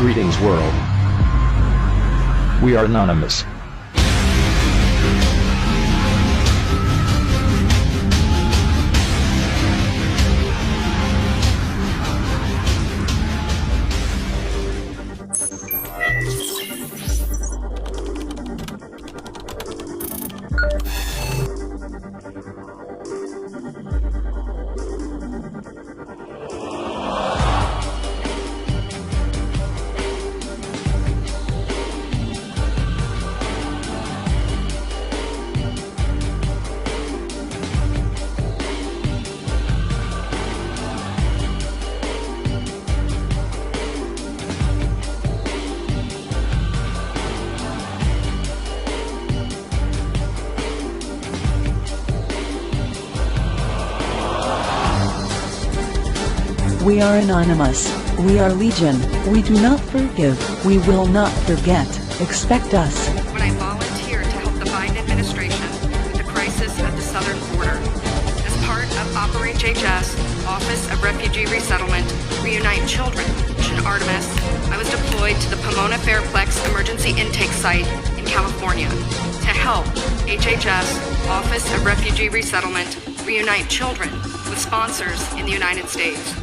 Greetings world. We are anonymous. We are anonymous. We are legion. We do not forgive. We will not forget. Expect us. When I volunteered to help the Biden administration with the crisis at the southern border. As part of OPERATE-HS, Office of Refugee Resettlement, Reunite Children, Mission Artemis, I was deployed to the Pomona Fairplex Emergency Intake Site in California to help HHS, Office of Refugee Resettlement, Reunite Children with sponsors in the United States.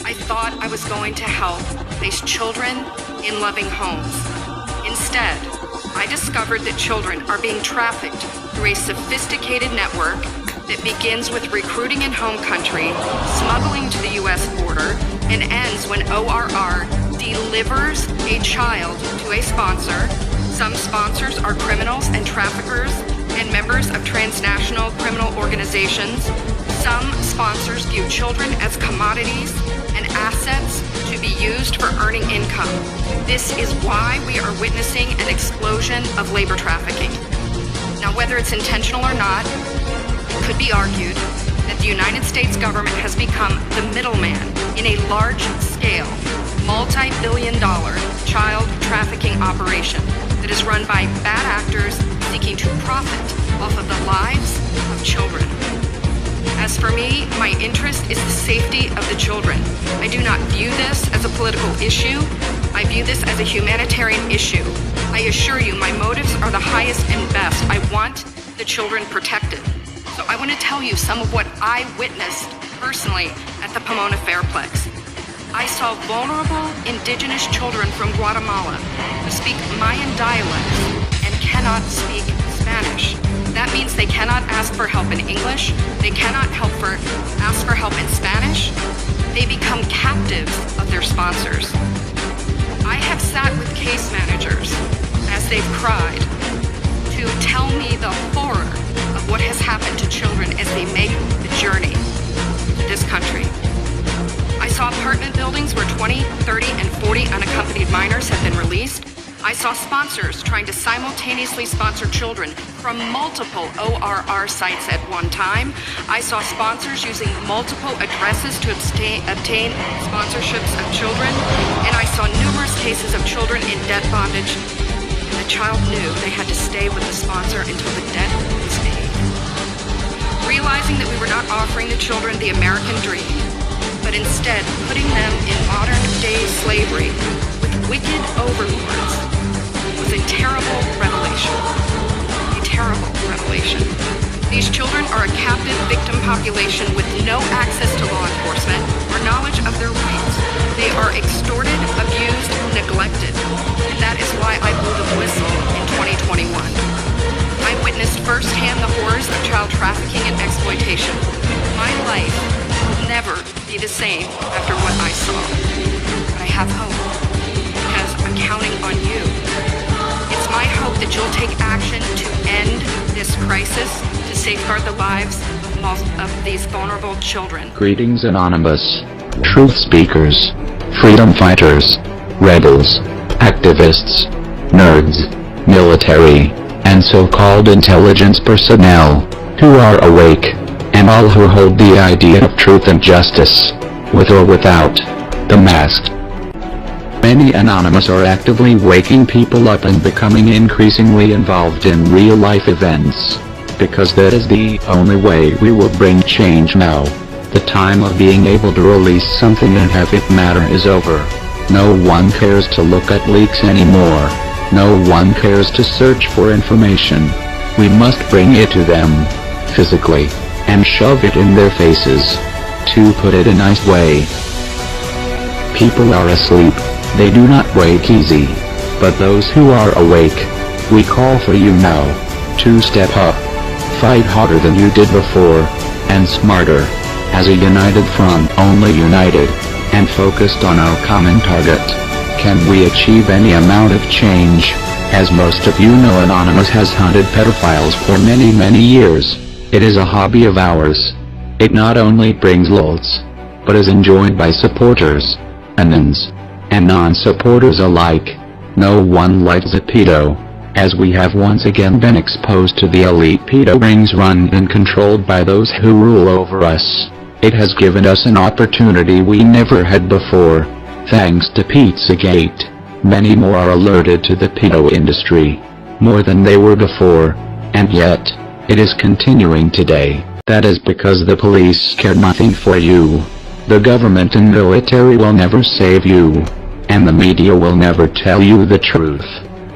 I thought I was going to help place children in loving homes. Instead, I discovered that children are being trafficked through a sophisticated network that begins with recruiting in home country, smuggling to the U.S. border, and ends when ORR delivers a child to a sponsor. Some sponsors are criminals and traffickers and members of transnational criminal organizations. Some sponsors view children as commodities and assets to be used for earning income. This is why we are witnessing an explosion of labor trafficking. Now, whether it's intentional or not, it could be argued that the United States government has become the middleman in a large-scale, multi-billion-dollar child trafficking operation that is run by bad actors seeking to profit off of the lives of children. As for me, my interest is the safety of the children. I do not view this as a political issue. I view this as a humanitarian issue. I assure you, my motives are the highest and best. I want the children protected. So I want to tell you some of what I witnessed personally at the Pomona Fairplex. I saw vulnerable indigenous children from Guatemala who speak Mayan dialects and cannot speak Spanish. That means they cannot ask for help in English. They cannot ask for help in Spanish. They become captives of their sponsors. I have sat with case managers as they've cried to tell me the horror of what has happened to children as they make the journey to this country. I saw apartment buildings where 20, 30, and 40 unaccompanied minors have been released. I saw sponsors trying to simultaneously sponsor children from multiple ORR sites at one time. I saw sponsors using multiple addresses to obtain sponsorships of children. And I saw numerous cases of children in debt bondage. And the child knew they had to stay with the sponsor until the debt was paid. Realizing that we were not offering the children the American dream, but instead putting them in modern-day slavery with wicked overlords, was a terrible revelation. A terrible revelation. These children are a captive victim population with no access to law enforcement or knowledge of their rights. They are extorted, abused, neglected. And that is why I blew the whistle in 2021. I witnessed firsthand the horrors of child trafficking and exploitation. My life will never be the same after what I saw. But I have hope, because I'm counting on you. It's my hope that you'll take action to end this crisis, to safeguard the lives of these vulnerable children. Greetings Anonymous, truth speakers, freedom fighters, rebels, activists, nerds, military, and so-called intelligence personnel, who are awake, and all who hold the idea of truth and justice, with or without the mask. Many Anonymous are actively waking people up and becoming increasingly involved in real-life events, because that is the only way we will bring change now. The time of being able to release something and have it matter is over. No one cares to look at leaks anymore. No one cares to search for information. We must bring it to them, physically, and shove it in their faces. To put it a nice way, people are asleep. They do not wake easy. But those who are awake, we call for you now, to step up. Fight harder than you did before, and smarter. As a united front, only united, and focused on our common target, can we achieve any amount of change. As most of you know, Anonymous has hunted pedophiles for many years. It is a hobby of ours. It not only brings lulz, but is enjoyed by supporters, anons, and non-supporters alike. No one likes a pedo, as we have once again been exposed to the elite pedo rings run and controlled by those who rule over us. It has given us an opportunity we never had before. Thanks to Pizzagate, many more are alerted to the pedo industry, more than they were before, and yet, it is continuing today. That is because the police care nothing for you. The government and military will never save you, and the media will never tell you the truth.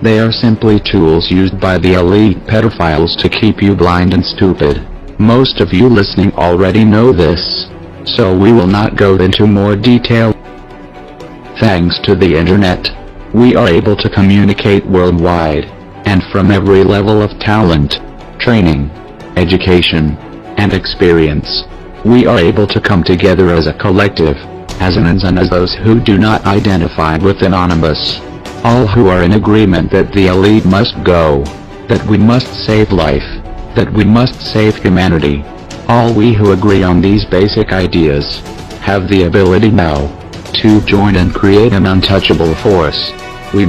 They are simply tools used by the elite pedophiles to keep you blind and stupid. Most of you listening already know this, so we will not go into more detail. Thanks to the internet, we are able to communicate worldwide, and from every level of talent, training, education, and experience. We are able to come together as a collective, as anons and as those who do not identify with Anonymous. All who are in agreement that the elite must go, that we must save life, that we must save humanity. All we who agree on these basic ideas, have the ability now, to join and create an untouchable force. We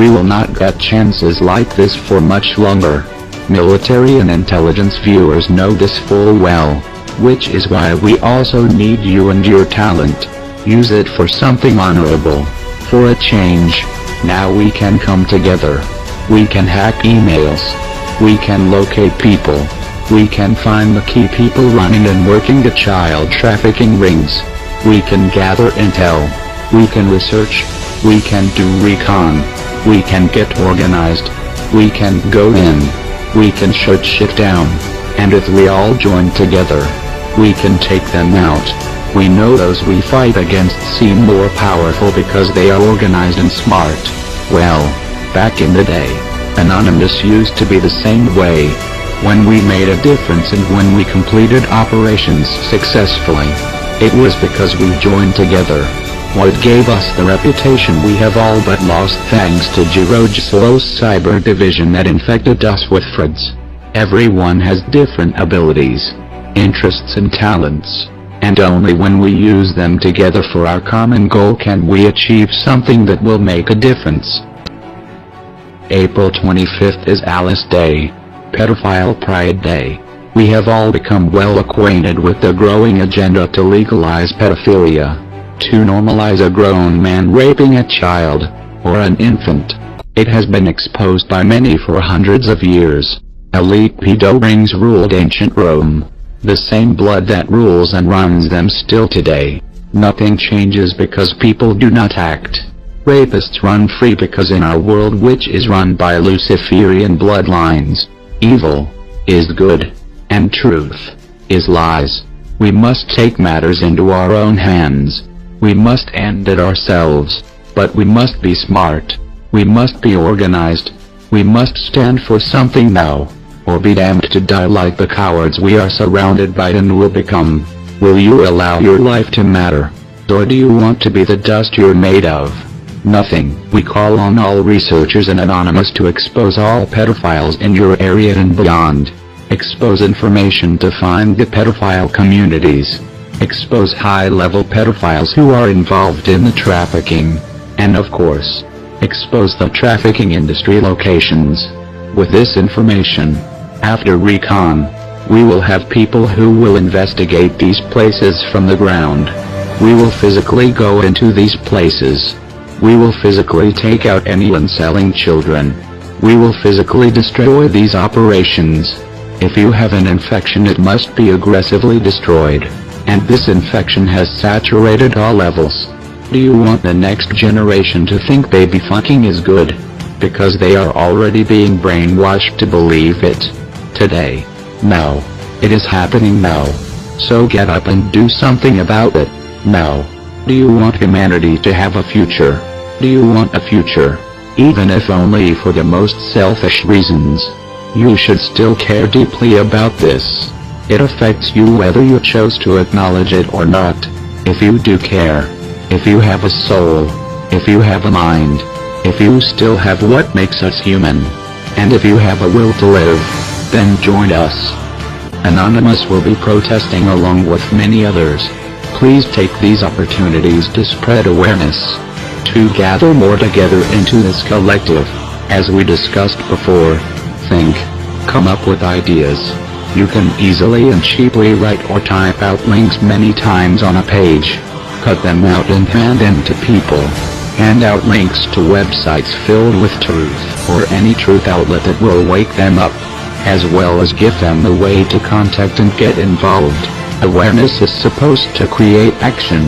will not get chances like this for much longer. Military and intelligence viewers know this full well, which is why we also need you and your talent. Use it for something honorable, for a change. Now we can come together. We can hack emails. We can locate people. We can find the key people running and working the child trafficking rings. We can gather intel. We can research. We can do recon. We can get organized. We can go in. We can shut shit down. And if we all join together, we can take them out. We know those we fight against seem more powerful because they are organized and smart. Well, back in the day, Anonymous used to be the same way. When we made a difference and when we completed operations successfully, it was because we joined together. What gave us the reputation we have all but lost thanks to Jirojislo's cyber division that infected us with frauds. Everyone has different abilities, interests and talents, and only when we use them together for our common goal can we achieve something that will make a difference. April 25th is Alice Day, Pedophile Pride Day. We have all become well acquainted with the growing agenda to legalize pedophilia, to normalize a grown man raping a child, or an infant. It has been exposed by many for hundreds of years. Elite pedo rings ruled ancient Rome. The same blood that rules and runs them still today. Nothing changes because people do not act. Rapists run free because in our world which is run by Luciferian bloodlines, evil is good, and truth is lies. We must take matters into our own hands. We must end it ourselves, but we must be smart. We must be organized. We must stand for something now, or be damned to die like the cowards we are surrounded by and will become. Will you allow your life to matter? Or do you want to be the dust you're made of? Nothing. We call on all researchers and Anonymous to expose all pedophiles in your area and beyond. Expose information to find the pedophile communities. Expose high-level pedophiles who are involved in the trafficking. And of course, expose the trafficking industry locations. With this information, after recon, we will have people who will investigate these places from the ground. We will physically go into these places. We will physically take out anyone selling children. We will physically destroy these operations. If you have an infection, it must be aggressively destroyed. And this infection has saturated all levels. Do you want the next generation to think baby fucking is good? Because they are already being brainwashed to believe it. Today. Now. It is happening now. So get up and do something about it. Now. Do you want humanity to have a future? Do you want a future? Even if only for the most selfish reasons. You should still care deeply about this. It affects you whether you chose to acknowledge it or not. If you do care. If you have a soul. If you have a mind. If you still have what makes us human. And if you have a will to live. Then join us. Anonymous will be protesting along with many others. Please take these opportunities to spread awareness. To gather more together into this collective. As we discussed before, think. Come up with ideas. You can easily and cheaply write or type out links many times on a page. Cut them out and hand them to people. Hand out links to websites filled with truth or any truth outlet that will wake them up. As well as give them a way to contact and get involved. Awareness is supposed to create action.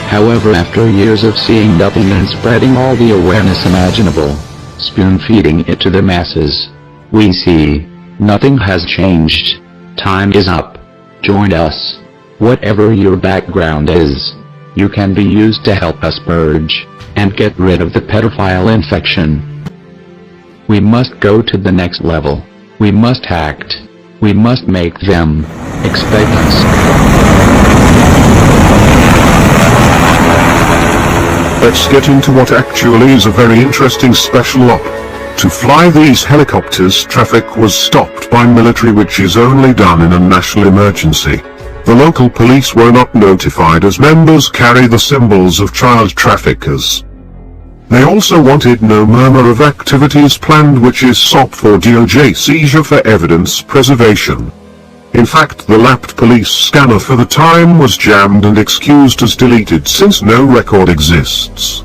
However, after years of seeing nothing and spreading all the awareness imaginable, spoon-feeding it to the masses, we see nothing has changed. Time is up. Join us. Whatever your background is, you can be used to help us purge and get rid of the pedophile infection. We must go to the next level. We must act. We must make them expect us. Let's get into what actually is a very interesting special op. To fly these helicopters, traffic was stopped by military, which is only done in a national emergency. The local police were not notified as members carry the symbols of child traffickers. They also wanted no murmur of activities planned, which is SOP for DOJ seizure for evidence preservation. In fact, the lapped police scanner for the time was jammed and excused as deleted since no record exists.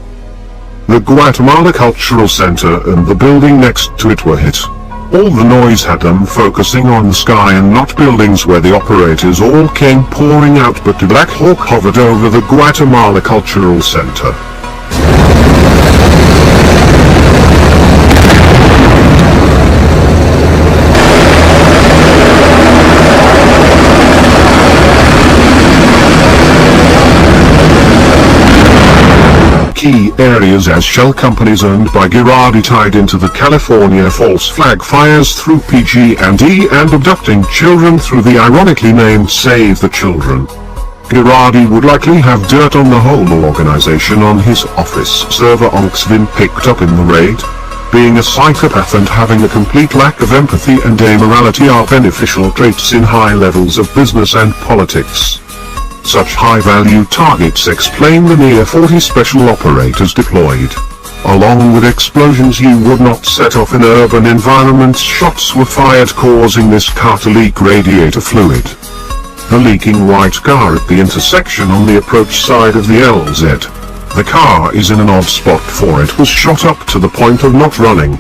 The Guatemala Cultural Center and the building next to it were hit. All the noise had them focusing on the sky and not buildings where the operators all came pouring out, but the Black Hawk hovered over the Guatemala Cultural Center. Key areas as shell companies owned by Girardi tied into the California false flag fires through PG&E and abducting children through the ironically named Save the Children. Girardi would likely have dirt on the whole organization on his office server. Onksvin picked up in the raid. Being a psychopath and having a complete lack of empathy and amorality are beneficial traits in high levels of business and politics. Such high-value targets explain the near 40 special operators deployed. Along with explosions you would not set off in urban environments, shots were fired causing this car to leak radiator fluid. The leaking white car at the intersection on the approach side of the LZ. The car is in an odd spot for it was shot up to the point of not running.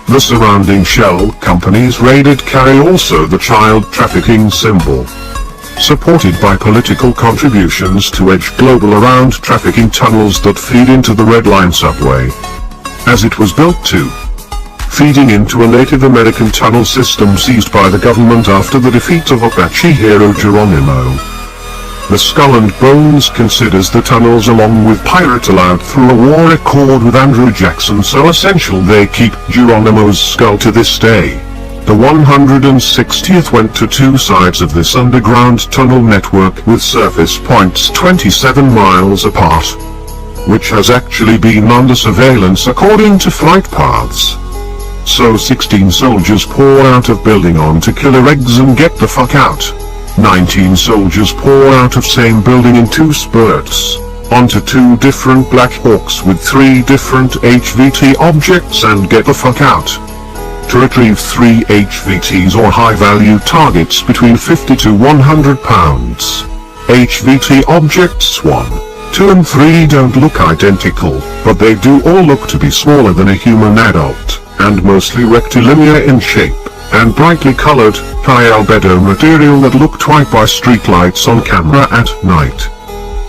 The surrounding shell companies raided carry also the child trafficking symbol. Supported by political contributions to Edge Global around trafficking tunnels that feed into the Red Line subway. As it was built to feeding into a Native American tunnel system seized by the government after the defeat of Apache hero Geronimo. The Skull and Bones considers the tunnels along with Pirate allowed through a war accord with Andrew Jackson so essential they keep Geronimo's skull to this day. The 160th went to two sides of this underground tunnel network with surface points 27 miles apart, which has actually been under surveillance according to flight paths. So 16 soldiers pour out of building on to killer eggs and get the fuck out. 19 soldiers pour out of same building in two spurts, onto two different Black Hawks with 3 different HVT objects and get the fuck out. To retrieve 3 HVTs or high-value targets between 50 to 100 pounds. HVT objects 1, 2 and 3 don't look identical, but they do all look to be smaller than a human adult, and mostly rectilinear in shape, and brightly colored, high albedo material that look twice by streetlights on camera at night.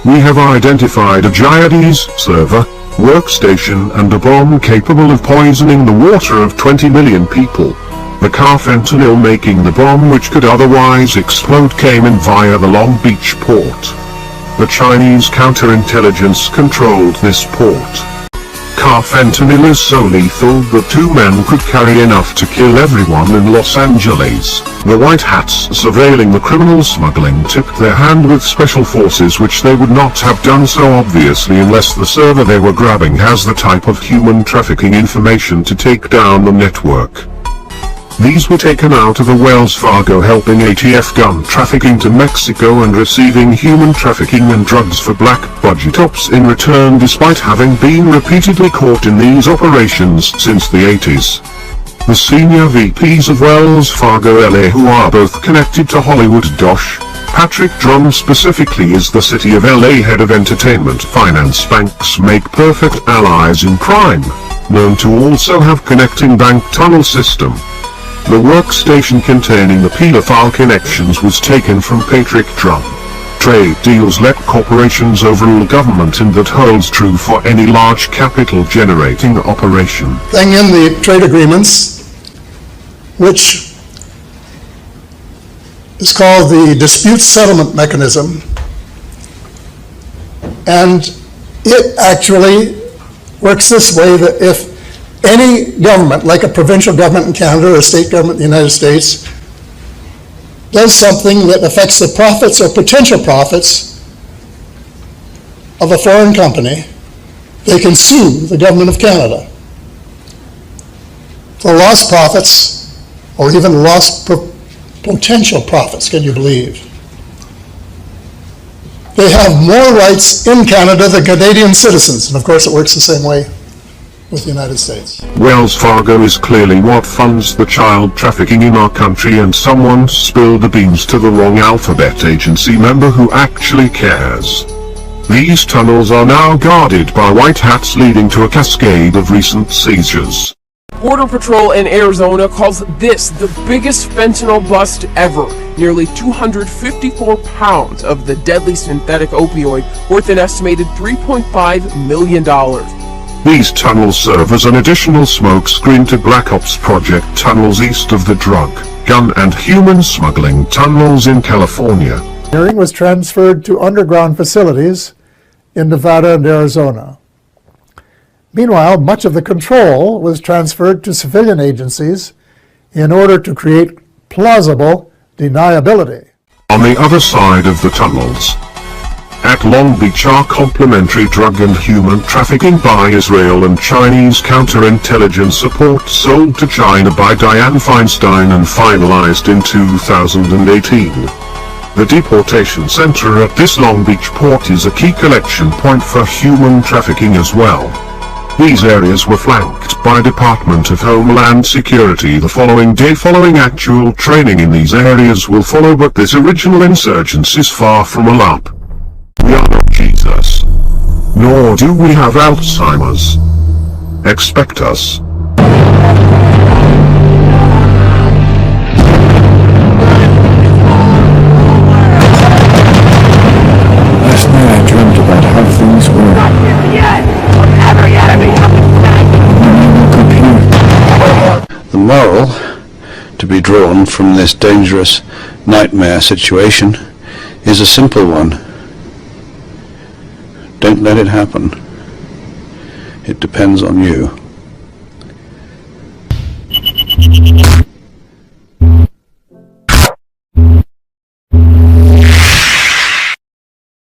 We have identified a Gyades server, workstation and a bomb capable of poisoning the water of 20 million people. The car fentanyl making the bomb which could otherwise explode came in via the Long Beach port. The Chinese counterintelligence controlled this port. Car fentanyl is so lethal that 2 men could carry enough to kill everyone in Los Angeles. The white hats surveilling the criminal smuggling tipped their hand with special forces, which they would not have done so obviously unless the server they were grabbing has the type of human trafficking information to take down the network. These were taken out of a Wells Fargo helping ATF gun trafficking to Mexico and receiving human trafficking and drugs for black budget ops in return, despite having been repeatedly caught in these operations since the 80s. The senior VPs of Wells Fargo LA, who are both connected to Hollywood Dosh, Patrick Drum specifically is the City of LA head of entertainment finance. Banks make perfect allies in crime, known to also have connecting bank tunnel system. The workstation containing the pedophile connections was taken from Patrick Drum. Trade deals let corporations overrule government, and that holds true for any large capital generating operation. Thing in the trade agreements, which is called the dispute settlement mechanism, and it actually works this way: that if any government, like a provincial government in Canada or a state government in the United States, does something that affects the profits or potential profits of a foreign company, they can sue the government of Canada for lost profits or even lost potential profits. Can you believe? They have more rights in Canada than Canadian citizens, and of course it works the same way with the United States. Wells Fargo is clearly what funds the child trafficking in our country, and someone spilled the beans to the wrong alphabet agency member who actually cares. These tunnels are now guarded by white hats, leading to a cascade of recent seizures. Border Patrol in Arizona calls this the biggest fentanyl bust ever. Nearly 254 pounds of the deadly synthetic opioid, worth an estimated $3.5 million. These tunnels serve as an additional smoke screen to Black Ops Project tunnels east of the drug, gun and human smuggling tunnels in California. Engineering was transferred to underground facilities in Nevada and Arizona. Meanwhile, much of the control was transferred to civilian agencies in order to create plausible deniability. On the other side of the tunnels, at Long Beach, are complementary drug and human trafficking by Israel and Chinese counterintelligence support sold to China by Dianne Feinstein and finalized in 2018. The deportation center at this Long Beach port is a key collection point for human trafficking as well. These areas were flanked by Department of Homeland Security the following day. Following actual training in these areas will follow, but this original insurgence is far from a LARP. We are not Jesus, nor do we have Alzheimer's. Expect us. Last night I dreamt about how things were. The moral to be drawn from this dangerous nightmare situation is a simple one. Don't let it happen. It depends on you.